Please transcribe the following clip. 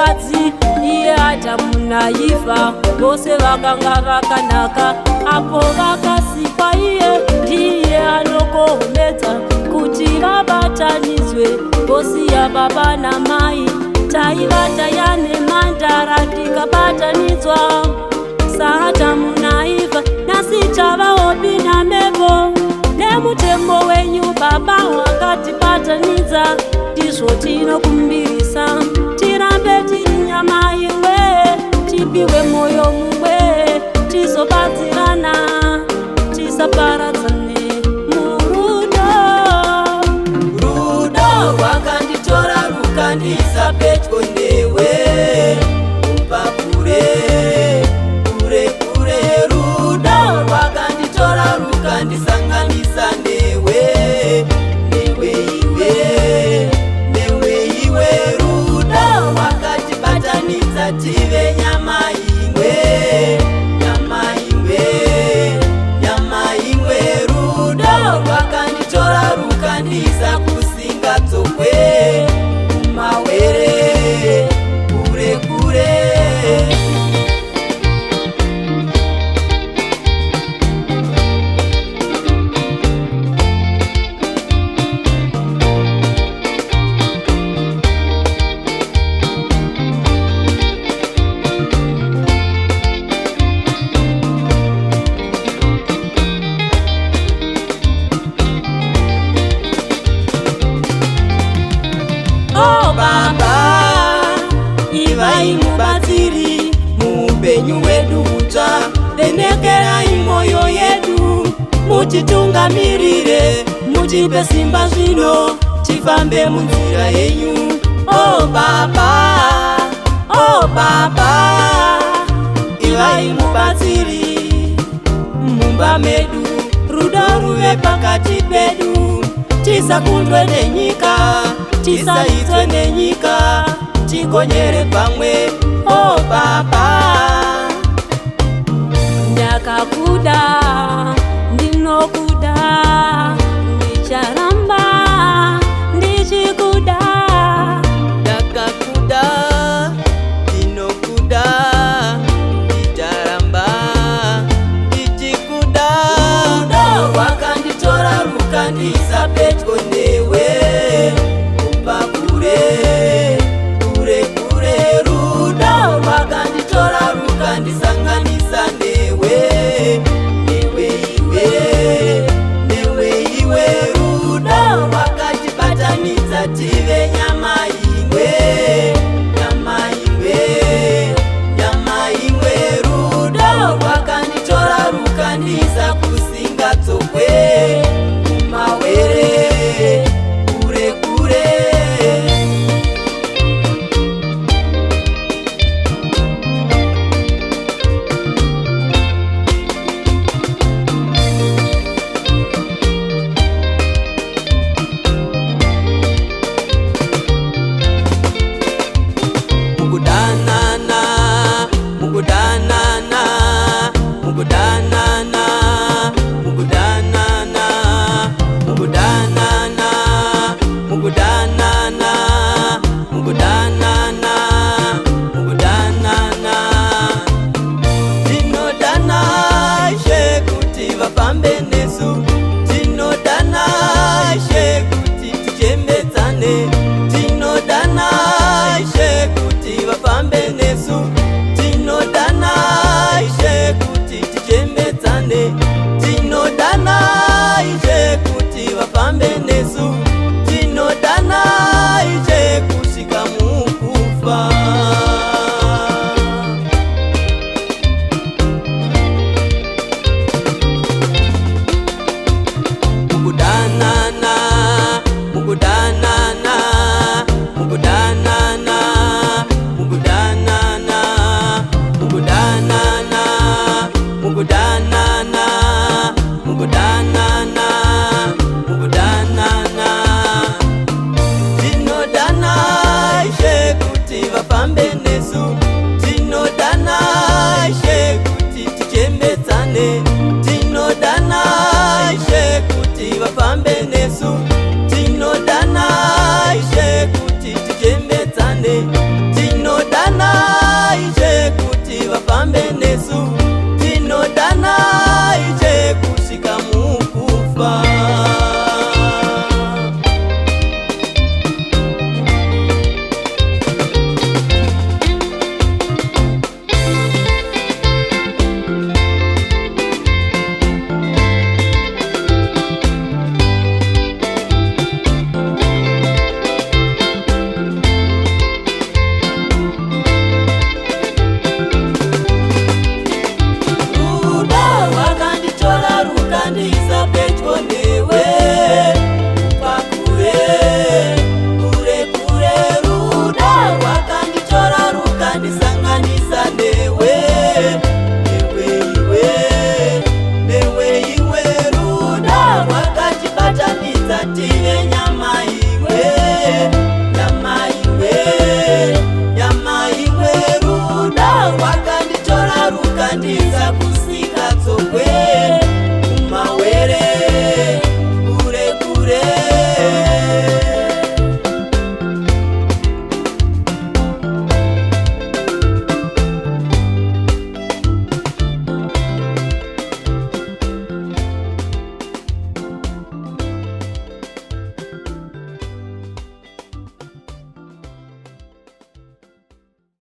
mukadzi iye Adamu naIva vose vakanga vakanaka. Apo vakasikwa iye ndiye anokohomedza kuti vabatanidzwe vosiya baba namai. Taiva tayane mandara tikabatanidzwa saAdamu naIva, nasi tavaopi namhepo nemutemo wenyu baba wakatibatanidza. Ndizvo tinokumbirisa tirambe tiri nyama imwe, tipiwe moyo mumwe, tizobatsirana tisaparadzane murudo. Rudo rwakanditora rukandisa pedyo newe kubva kure kure kure. Rudo rwakanditora rukandisanganisa newe newe iwe. Rudo rwakatibatanidza tive nyama imwe nyama imwe nyama imwe. Rudo rwakanditora rukandisa kusingadzokwe kumawere kure kure. Oh Baba, ivai mubatsiri muupenyu hwedu hutsva, renekerai moyo yedu mutitungamirire, mutipe simba zvino tifambe munzira yenyu. Oh Baba, ivai mubatsiri mumba medu, rudo ruve pakati pedu, tisakundwe nenyika, tisaitwe nenyika, tigonyere pamwe. Oh Baba, ndakakuda ndinokuda, ndicharamba ndichikuda. Ndakakuda ndinokuda, ndicharamba ndichikuda. Rudo rwakanditora rukandisa pedyo newe kubva kure kure kure. Rudo rwakanditora rukandisanganisa newe newe iwe tinodana ije kuti vafambe nesu, tinodana ije kusvika mukufa. Ndiisa pedyo newe, kubva kure, kure kure. Rudo rwakanditora rukandisanganisa newe, newe iwe. Rudo rwakatibatanidza tive nyama imwe, nyama imwe, nyama imwe. Rudo rwakanditora rukandiisa